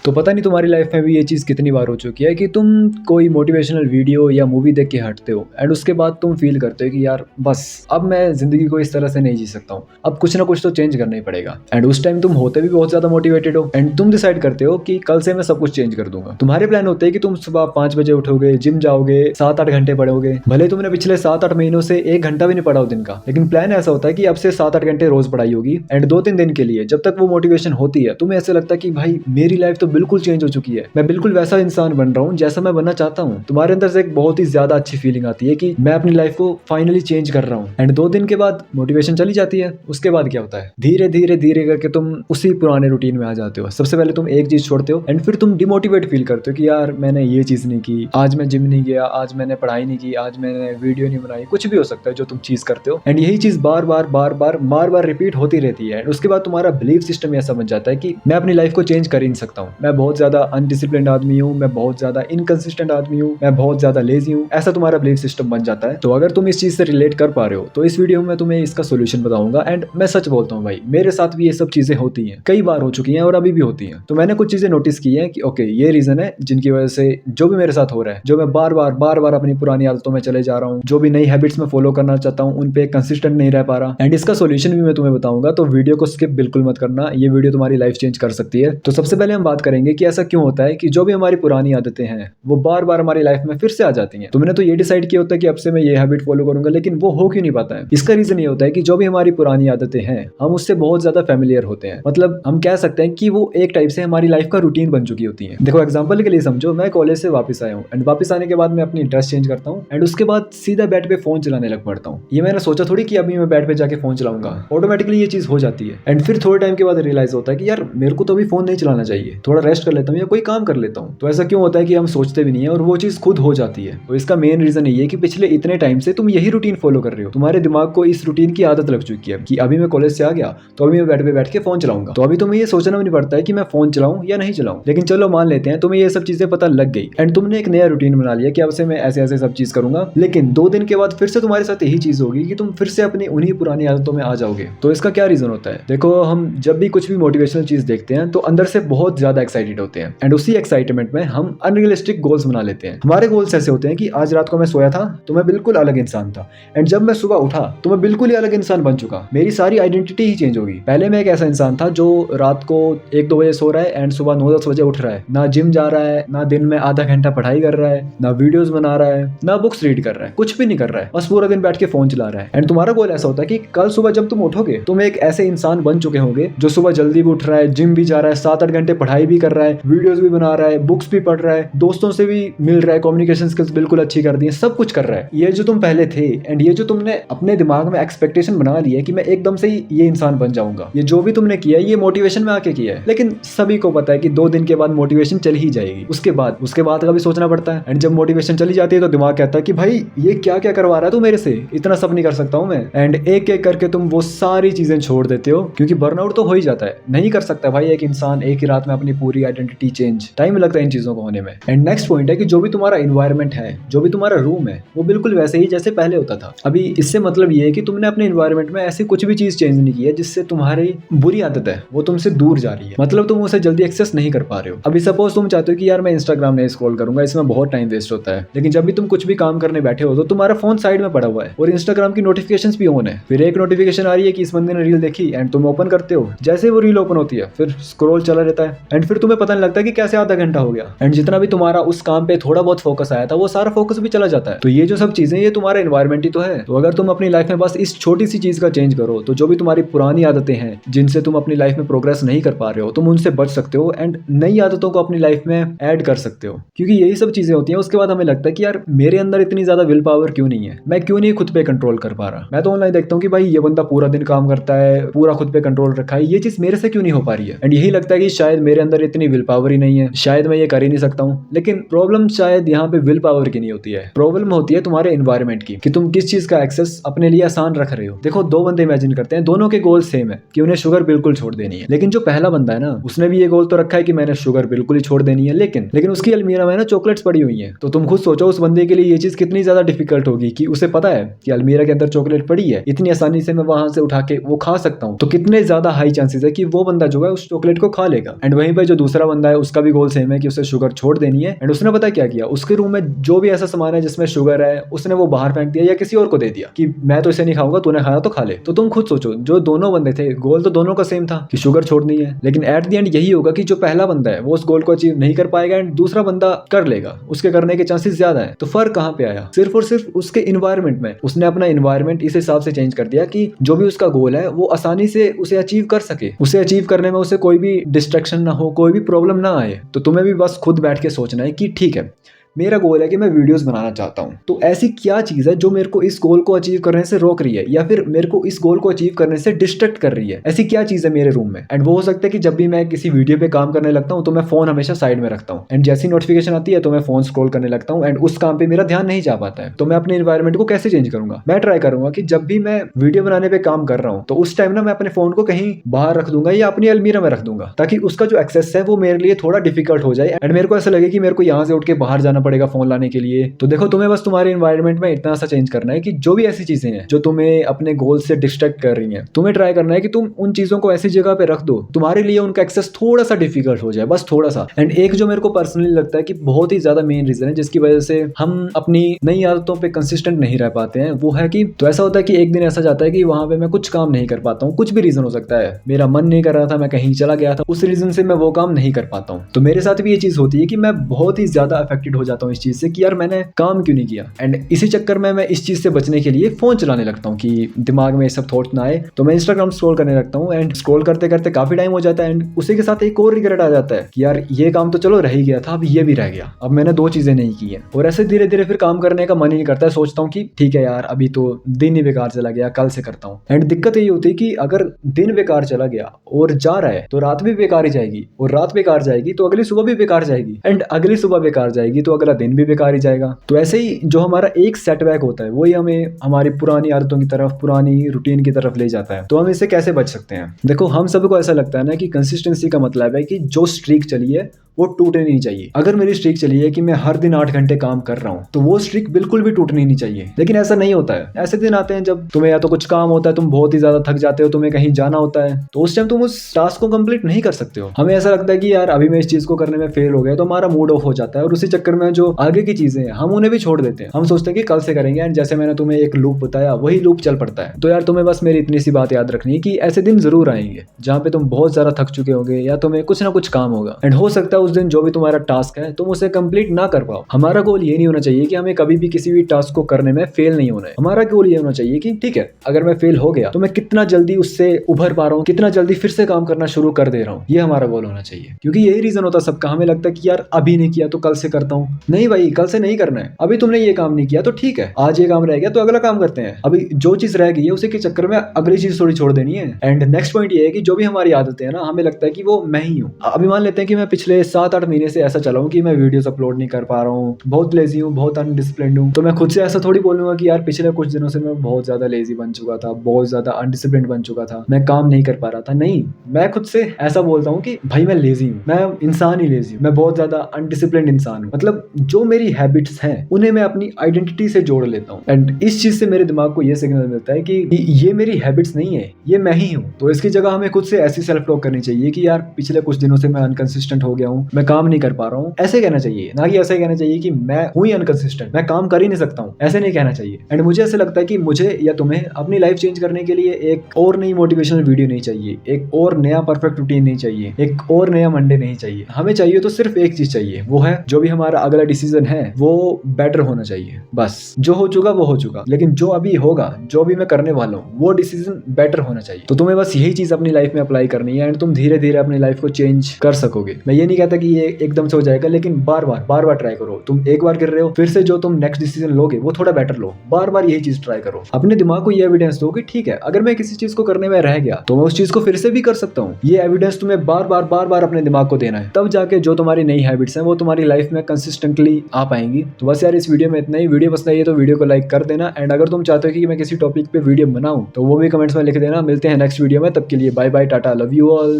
तो पता नहीं तुम्हारी लाइफ में भी ये चीज़ कितनी बार हो चुकी है कि तुम कोई मोटिवेशनल वीडियो या मूवी देख के हटते हो एंड उसके बाद तुम फील करते हो कि यार बस अब मैं ज़िंदगी को इस तरह से नहीं जी सकता हूँ, अब कुछ ना कुछ तो चेंज करना ही पड़ेगा। एंड उस टाइम तुम होते भी बहुत ज़्यादा मोटिवेटेड हो एंड तुम डिसाइड करते हो कि कल से मैं सब कुछ चेंज कर दूंगा। तुम्हारे प्लान होते हैं कि तुम सुबह 5 बजे उठोगे, जिम जाओगे, 7-8 घंटे पढ़ोगे। भले तुमने पिछले 7-8 महीनों से 1 घंटा भी नहीं पढ़ा हो दिन का, लेकिन प्लान ऐसा होता है कि अब से 7-8 घंटे रोज पढ़ाई होगी एंड 2-3 दिन के लिए। जब तक वो मोटिवेशन होती है तुम्हें ऐसे लगता है कि भाई मेरी लाइफ तो बिल्कुल चेंज हो चुकी है, मैं बिल्कुल वैसा इंसान बन रहा हूँ जैसा मैं बनना चाहता हूँ। तुम्हारे अंदर से एक बहुत ही ज्यादा अच्छी फीलिंग आती है कि मैं अपनी लाइफ को फाइनली चेंज कर रहा हूँ। एंड 2 दिन के बाद मोटिवेशन चली जाती है। उसके बाद क्या होता है, धीरे धीरे धीरे करके तुम उसी पुराने रूटीन में आ जाते हो। सबसे पहले तुम एक चीज छोड़ते हो एंड फिर तुम डिमोटिवेट फील करते हो कि यार मैंने ये चीज नहीं की, आज मैं जिम नहीं गया, आज मैंने पढ़ाई नहीं की, आज मैंने वीडियो नहीं बनाई। कुछ भी हो सकता है जो तुम चीज करते हो एंड यही चीज बार बार रिपीट होती रहती है। उसके बाद तुम्हारा बिलीफ सिस्टम ऐसा बन जाता है कि मैं अपनी लाइफ को चेंज कर ही नहीं सकता हूँ, मैं बहुत ज्यादा अनडिसिप्लिन आदमी हूँ, मैं बहुत ज्यादा इनकंसिस्टेंट आदमी हूँ, मैं बहुत ज्यादा लेजी हूँ। ऐसा तुम्हारा बिलीफ सिस्टम बन जाता है। तो अगर तुम इस चीज से रिलेट कर पा रहे हो तो इस वीडियो में तुम्हें इसका सोल्यूशन बताऊंगा। एंड मैं सच बोलता हूँ भाई, मेरे साथ भी ये सब चीजें होती हैं, कई बार हो चुकी हैं और अभी भी होती हैं। तो मैंने कुछ चीजें नोटिस की हैं कि ओके ये रीजन है जिनकी वजह से जो भी मेरे साथ हो रहा है, जो मैं बार बार अपनी पुरानी आदतों में चले जा रहा हूँ, जो भी नई हैबिट्स में फॉलो करना चाहता हूँ उन पे कंसिस्टेंट नहीं रह पा रहा। एंड इसका सोल्यूशन भी मैं तुम्हें बताऊंगा, तो वीडियो को स्किप बिल्कुल मत करना, ये वीडियो तुम्हारी लाइफ चेंज कर सकती है। तो सबसे पहले हम बात करेंगे कि ऐसा क्यों होता है कि जो भी हमारी पुरानी आदतें हैं वो बार हमारी लाइफ में फिर से आ जाती हैं। तुमने तो ये डिसाइड किया होता है कि अब से मैं ये हैबिट फॉलो करूंगा, लेकिन वो हो क्यों नहीं पाता है? इसका रीजन ये होता है कि जो भी हमारी पुरानी आदतें हैं हम उससे बहुत ज्यादा फेमिलियर होते हैं। मतलब हम कह सकते हैं कि वो एक टाइप से हमारी लाइफ का रूटीन बन चुकी होती है। देखो एग्जांपल के लिए समझो, मैं कॉलेज से वापस आया हूँ एंड वापस आने के बाद मैं अपनी ड्रेस चेंज करता हूँ एंड उसके बाद सीधा बेड पे फोन चलाने लग पड़ता हूँ। ये मैंने सोचा थोड़ी कि अभी मैं बेड पे जाके फोन चलाऊंगा, ऑटोमेटिकली ये चीज हो जाती है। एंड फिर थोड़े टाइम के बाद रियलाइज होता है कि यार मेरे को तो अभी फोन नहीं चलाना चाहिए, थोड़ा रेस्ट कर लेता हूँ या कोई काम कर लेता हूँ। तो ऐसा क्यों होता है कि हम सोचते भी नहीं है और वो चीज खुद हो जाती है। तो इसका मेन रीजन ये है कि पिछले इतने टाइम से तुम यही रूटीन फॉलो कर रहे हो, तुम्हारे दिमाग को इस रूटीन की आदत लग चुकी है कि अभी मैं कॉलेज से आ गया तो अभी मैं बेड पे बैठ के फोन चलाऊंगा। तो अभी तुम्हें ये सोचना भी नहीं पड़ता है कि मैं फोन चलाऊं या नहीं चलाऊं। लेकिन चलो मान लेते हैं तुम्हें ये सब चीजें पता लग गई एंड तुमने एक नया रूटीन बना लिया कि अब से मैं ऐसे ऐसे सब चीज करूंगा। लेकिन 2 दिन के बाद फिर से तुम्हारे साथ यही चीज होगी कि तुम फिर से अपनी उन्हीं पुरानी आदतों में आ जाओगे। तो इसका क्या रीजन होता है? देखो हम जब भी कुछ भी मोटिवेशनल चीज देखते हैं तो अंदर से बहुत ज्यादा एक्साइटेड होते हैं एंड उसी एक्साइटमेंट में हम अनरियलिस्टिक गोल्स बना लेते हैं। हमारे गोल्स ऐसे होते हैं कि आज रात को मैं सोया था तो मैं बिल्कुल अलग इंसान था एंड जब मैं सुबह उठा तो मैं बिल्कुल ही अलग इंसान बन चुका, मेरी सारी आइडेंटिटी ही चेंज होगी। पहले मैं एक ऐसा इंसान था जो रात को 1-2 बजे सो रहा है एंड सुबह 9-10 बजे उठ रहा है, ना जिम जा रहा है, ना दिन में आधा घंटा पढ़ाई कर रहा है, ना वीडियोस बना रहा है, ना बुक्स रीड कर रहा है, कुछ भी नहीं कर रहा है, बस पूरा दिन बैठ के फोन चला रहा है। एंड तुम्हारा गोल ऐसा होता है कि कल सुबह जब तुम उठोगे तुम एक ऐसे इंसान बन चुके होंगे जो सुबह जल्दी भी उठ रहा है, जिम भी जा रहा है, 7-8 घंटे पढ़ाई भी कर रहा है, वीडियोस भी बना रहा है, बुक्स भी पढ़ रहा है, दोस्तों से भी मिल रहा है, कम्युनिकेशन स्किल्स बिल्कुल अच्छी कर दी है, सब कुछ कर रहा है। ये जो तुम पहले थे एंड ये जो तुमने अपने दिमाग में एक्सपेक्टेशन बना ली है कि मैं एकदम से ही ये इंसान बन जाऊंगा, ये जो भी तुमने किया है ये मोटिवेशन में आके किया है। लेकिन सभी को पता है कि 2 दिन के बाद मोटिवेशन चली ही जाएगी, उसके बाद का भी सोचना पड़ता है। एंड जब मोटिवेशन चली जाती है तो दिमाग कहता है कि भाई ये क्या क्या करवा रहा है तू मेरे से, इतना सब नहीं कर सकता हूं मैं। एंड एक एक करके तुम वो सारी चीजें छोड़ देते हो क्योंकि बर्नआउट तो हो ही जाता है, नहीं कर सकता भाई एक इंसान एक ही रात में अपनी पूरी आइडेंटिटी चेंज, टाइम लगता है इन चीजों को होने में। एंड नेक्स्ट पॉइंट है कि जो भी तुम्हारा इन्वायरमेंट है, जो भी तुम्हारा रूम है वो बिल्कुल वैसे ही जैसे पहले होता था। अभी इससे मतलब ये है कि तुमने अपने इन्वायरमेंट में ऐसी कुछ भी चीज चेंज नहीं की है जिससे तुम्हारी बुरी आदत है वो तुमसे दूर जा रही है, मतलब तुम उसे जल्दी एक्सेस नहीं कर पा रहे हो। अभी सपोज तुम चाहते हो कि यार मैं इंस्टाग्राम नहीं स्क्रॉल करूंगा, इसमें बहुत टाइम वेस्ट होता है, लेकिन जब भी तुम कुछ भी काम करने बैठे हो तो तुम्हारा फोन साइड में पड़ा हुआ है और इंस्टाग्राम की नोटिफिकेशंस भी ऑन है। फिर एक नोटिफिकेशन आ रही है कि इस बंदे ने रील देखी एंड तुम ओपन करते हो, जैसे वो रील ओपन होती है फिर स्क्रॉल चला रहता है एंड फिर तुम्हें पता नहीं लगता कि कैसे आधा घंटा हो गया एंड जितना भी तुम्हारा उस काम पे थोड़ा बहुत फोकस आया था वो सारा फोकस भी चला जाता है। तो ये जो सब चीजें ये तुम्हारा एनवायरमेंट ही तो है। तो अगर तुम अपनी लाइफ में बस इस छोटी सी चीज का चेंज करो तो जो भी तुम्हारी पुरानी आदतें हैं जिनसे तुम अपनी लाइफ में प्रोग्रेस नहीं कर पा रहे हो तुम उनसे बच सकते हो एंड नई आदतों को अपनी लाइफ में ऐड कर सकते हो। क्योंकि यही सब चीजें होती हैं उसके बाद हमें लगता है कि यार मेरे अंदर इतनी ज्यादा विल पावर क्यों नहीं है, मैं क्यों नहीं खुद पे कंट्रोल कर पा रहा। मैं तो ऑनलाइन देखता हूँ कि भाई ये बंदा पूरा दिन काम करता है, पूरा खुद पे कंट्रोल रखा है, ये चीज मेरे से क्यों नहीं हो पा रही है। एंड यही लगता है कि शायद मेरे अंदर इतनी विल पावर ही नहीं है, शायद मैं ये कर ही नहीं सकता हूँ। लेकिन प्रॉब्लम शायद यहाँ पे विल पावर की नहीं होती है, प्रॉब्लम होती है तुम्हारे एनवायरमेंट की कि तुम किस चीज का एक्सेस अपने लिए आसान रख रहे हो। देखो 2 बंदे इमेजिन करते हैं, दोनों के गोल सेम है कि उन्हें शुगर बिल्कुल छोड़ देनी है, लेकिन जो पहला बंदा है ना उसने भी ये गोल तो रखा है कि मैंने शुगर बिल्कुल ही छोड़ देनी है, लेकिन उसकी अलमीरा में ना चॉकलेट्स पड़ी हुई है। तो तुम खुद सोचो उस बंदे के लिए ये चीज कितनी ज्यादा डिफिकल्ट होगी कि उसे पता है कि अलमीरा के अंदर चॉकलेट पड़ी है, इतनी आसानी से मैं वहां से उठा के वो खा सकता हूँ, तो कितने ज्यादा हाई चांसेस है कि वो बंदा जो है उस चॉकलेट को खा लेगा। एंड वहीं पर जो दूसरा बंदा है उसका भी गोल सेम है कि उसे शुगर छोड़ देनी है, एंड उसने पता क्या किया, उसके रूम में जो भी ऐसा सामान है जिसमें शुगर है उसने वो बाहर फेंक दिया या किसी और को दे दिया कि मैं तो इसे नहीं खाऊंगा, तूने खाया तो खा ले। तो तुम खुद सोचो, जो दोनों बंदे थे गोल तो दोनों का सेम था कि शुगर छोड़नी है, लेकिन एट द एंड यही होगा कि जो पहला बंदा है वो उस गोल को अचीव नहीं कर पाएगा एंड दूसरा बंदा कर लेगा, उसके करने के चांसेस ज्यादा है। तो फर्क कहाँ पे आया? सिर्फ और सिर्फ उसके इन्वायरमेंट में। उसने अपना इन्वायरमेंट इस हिसाब से चेंज कर दिया कि जो भी उसका गोल है वो आसानी से उसे अचीव कर सके, उसे अचीव करने में उसे कोई भी डिस्ट्रैक्शन ना हो, कोई भी प्रॉब्लम ना आए। तो तुम्हें भी बस खुद बैठ के सोचना है कि ठीक है, मेरा गोल है कि मैं वीडियोस बनाना चाहता हूँ, तो ऐसी क्या चीज़ है जो मेरे को इस गोल को अचीव करने से रोक रही है या फिर मेरे को इस गोल को अचीव करने से डिस्ट्रैक्ट कर रही है? ऐसी क्या चीज़ है मेरे रूम में? एंड वो हो सकता है कि जब भी मैं किसी वीडियो पे काम करने लगता हूँ तो मैं फोन हमेशा साइड में रखता हूँ, एंड जैसी नोटिफिकेशन आती है तो मैं फोन स्क्रॉल करने लगता हूँ एंड उस काम पे मेरा ध्यान नहीं जा पाता है। तो मैं अपने एनवायरमेंट को कैसे चेंज करूंगा? मैं ट्राई करूंगा कि जब भी मैं वीडियो बनाने पे काम कर रहा हूँ तो उस टाइम ना मैं अपने फोन को कहीं बाहर रख दूंगा या अपनी अलमीरा में रख दूंगा, ताकि उसका जो एक्सेस है वो मेरे लिए थोड़ा डिफिकल्ट हो जाए एंड मेरे को ऐसा लगे कि मेरे को यहाँ से उठ के बाहर जाना पड़ेगा फोन लाने के लिए। तो देखो, तुम्हें बस तुम्हारे एनवायरनमेंट में इतना सा चेंज करना है कि जो भी ऐसी चीजें हैं जो तुम्हें अपने गोल से डिस्ट्रैक्ट कर रही हैं, तुम्हें ट्राई करना है कि तुम उन चीजों को ऐसी जगह पे रख दो तुम्हारे लिए उनका एक्सेस थोड़ा सा डिफिकल्ट हो जाए, बस थोड़ा सा। एंड एक जो मेरे को पर्सनली लगता है कि बहुत ही ज्यादा मेन रीजन है जिसकी वजह से हम अपनी नई आदतों पे कंसिस्टेंट नहीं रह पाते हैं, वो है कि तो ऐसा होता है कि एक दिन ऐसा जाता है कि वहां पे मैं कुछ काम नहीं कर पाता हूँ, कुछ भी रीजन हो सकता है, मेरा मन नहीं कर रहा था, मैं कहीं चला गया था, उस रीजन से मैं वो काम नहीं कर पाता हूँ। तो मेरे साथ भी ये चीज होती है कि मैं बहुत ही ज्यादा अफेक्टेड हो जाता हूँ इस चीज से कि यार मैंने काम क्यों नहीं किया। एंड इसी चक्कर में मैं इस चीज से बचने के लिए फोन चलाने लगता हूँ कि दिमाग में ये सब थॉट्स ना आए, तो मैं इंस्टाग्राम स्क्रॉल करने लगता हूँ एंड स्क्रॉल करते करते काफी टाइम हो जाता है एंड उसी के साथ एक और रिग्रेट आ जाता है कि यार ये काम तो चलो रह ही गया था, अब ये भी रह गया, अब मैंने 2 चीजें नहीं की है। और ऐसे धीरे धीरे फिर काम करने का मन ही नहीं करता है, सोचता हूँ कि ठीक है यार अभी तो दिन ही बेकार चला गया, कल से करता हूँ। एंड दिक्कत यही होती है कि अगर दिन बेकार चला गया और जा रहा है तो रात भी बेकार ही जाएगी, और रात बेकार जाएगी तो अगली सुबह भी बेकार जाएगी, एंड अगली सुबह बेकार जाएगी तो अगला दिन भी बेकार ही जाएगा। तो ऐसे ही जो हमारा एक सेटबैक होता है वही हमें हमारी पुरानी आदतों की तरफ, पुरानी रूटीन की तरफ ले जाता है। तो हम इससे कैसे बच सकते हैं? देखो, हम सबको ऐसा लगता है ना कि कंसिस्टेंसी का मतलब है कि जो स्ट्रीक चली है वो टूटनी नहीं चाहिए। अगर मेरी स्ट्रीक चली है कि मैं हर दिन 8 घंटे काम कर रहा हूँ तो वो स्ट्रीक बिल्कुल भी टूटनी नहीं चाहिए। लेकिन ऐसा नहीं होता है। ऐसे दिन आते हैं जब तुम्हें या तो कुछ काम होता है, तुम बहुत ही ज्यादा थक जाते हो, तुम्हें कहीं जाना होता है, तो उस टाइम तुम उस टास्क को कंप्लीट नहीं कर सकते हो। हमें ऐसा लगता है कि यार अभी मैं इस चीज को करने में फेल हो गया, तो हमारा मूड ऑफ हो जाता है और उसी चक्कर में जो आगे की चीजें हैं हम उन्हें भी छोड़ देते हैं। हम सोचते हैं कि कल से करेंगे, एंड जैसे मैंने तुम्हें एक लूप बताया वही लूप चल पड़ता है। तो यार तुम्हें बस मेरी इतनी सी बात याद रखनी है कि ऐसे दिन जरूर आएंगे जहाँ पे तुम बहुत ज्यादा थक चुके होगे या तुम्हें कुछ ना कुछ काम होगा, एंड हो सकता है उस दिन जो भी तुम्हारा टास्क है तुम उसे कंप्लीट ना कर पाओ। हमारा गोल ये नहीं होना चाहिए कि हमें कभी भी किसी भी टास्क को करने में फेल नहीं होना है। हमारा गोल ये होना चाहिए कि ठीक है, अगर मैं फेल हो गया तो मैं कितना जल्दी उससे उभर पा रहा हूँ, कितना जल्दी फिर से काम करना शुरू कर दे रहा हूँ, ये हमारा गोल होना चाहिए। क्योंकि यही रीजन होता है सबका, हमें लगता है कि यार अभी नहीं किया तो कल से करता हूँ। नहीं भाई, कल से नहीं करना है। अभी तुमने ये काम नहीं किया तो ठीक है, आज ये काम रह गया तो अगला काम करते हैं। अभी जो चीज रह गई है उसी के चक्कर में अगली चीज थोड़ी छोड़ देनी है। एंड नेक्स्ट पॉइंट ये है कि जो भी हमारी आदतें हैं ना, हमें लगता है कि वो मैं ही हूँ। अभी मान लेते हैं कि मैं पिछले 7-8 महीने से ऐसा चला हूँ कि मैं वीडियोस अपलोड नहीं कर पा रहा हूँ, बहुत लेजी हूँ, बहुत अनडिसिप्लिन्ड हूँ। तो मैं खुद से ऐसा थोड़ी बोलूंगा कि यार पिछले कुछ दिनों से मैं बहुत ज्यादा लेजी बन चुका था, बहुत ज्यादा अनडिसिप्लिन्ड बन चुका था, मैं काम नहीं कर पा रहा था। नहीं, मैं खुद से ऐसा बोलता हूँ कि भाई मैं लेजी हूँ, मैं इंसान ही लेजी हूँ, मैं बहुत ज्यादा अनडिसिप्लिन्ड इंसान हूँ। मतलब जो मेरी हैबिट्स हैं उन्हें मैं अपनी आइडेंटिटी से जोड़ लेता हूँ, एंड इस चीज से मेरे दिमाग को ये सिग्नल मिलता है कि ये मेरी हैबिट्स नहीं है, ये मैं ही हूँ। तो इसकी जगह हमें खुद से ऐसी सेल्फ टॉक करनी चाहिए कि यार पिछले कुछ दिनों से मैं अनकंसिस्टेंट हो गया हूँ, मैं काम नहीं कर पा रहा हूँ। ऐसे कहना चाहिए, ना कि ऐसे कहना चाहिए कि मैं हूँ ही अनकंसिस्टेंट, मैं काम कर ही नहीं सकता हूँ, ऐसे नहीं कहना चाहिए। एंड मुझे ऐसे लगता है कि मुझे या तुम्हें अपनी लाइफ चेंज करने के लिए एक और नई मोटिवेशनल वीडियो नहीं चाहिए, एक और नया परफेक्ट रूटीन नहीं चाहिए, एक और नया मंडे नहीं चाहिए। हमें चाहिए तो सिर्फ एक चीज चाहिए, वो है जो भी हमारा अगला डिसीजन है वो बेटर होना चाहिए। बस जो हो चुका वो हो चुका, लेकिन जो अभी होगा, जो भी मैं करने वाला हूँ, वो डिसीजन बेटर होना चाहिए। तो तुम्हें बस यही चीज अपनी लाइफ में अप्लाई करनी है एंड तुम धीरे धीरे अपनी लाइफ को चेंज कर सकोगे। मैं ये नहीं कहता कि ये एकदम से हो जाएगा, लेकिन बार बार ट्राई करो। तुम एक बार कर रहे हो, फिर से जो तुम नेक्स्ट डिसीजन लोगे वो थोड़ा बेटर लो। बार बार यही चीज ट्राई करो, अपने दिमाग को ये एविडेंस दो कि ठीक है, अगर मैं किसी चीज को करने में रह गया तो मैं उस चीज को फिर से भी कर सकता हूँ। ये एविडेंस तुम्हें बार बार अपने दिमाग को देना है, तब जाके जो तुम्हारी नई हैबिट्स हैं वो तुम्हारी लाइफ में कंसिस्टेंटली आ पाएंगी। तो बस यार इस वीडियो में इतना ही। वीडियो पसंद आई है तो वीडियो को लाइक कर देना, एंड अगर तुम चाहते हो कि मैं किसी टॉपिक पे वीडियो बनाऊं तो वो भी कमेंट्स में लिख देना। मिलते हैं नेक्स्ट वीडियो में, तब के लिए bye bye, tata, love you all.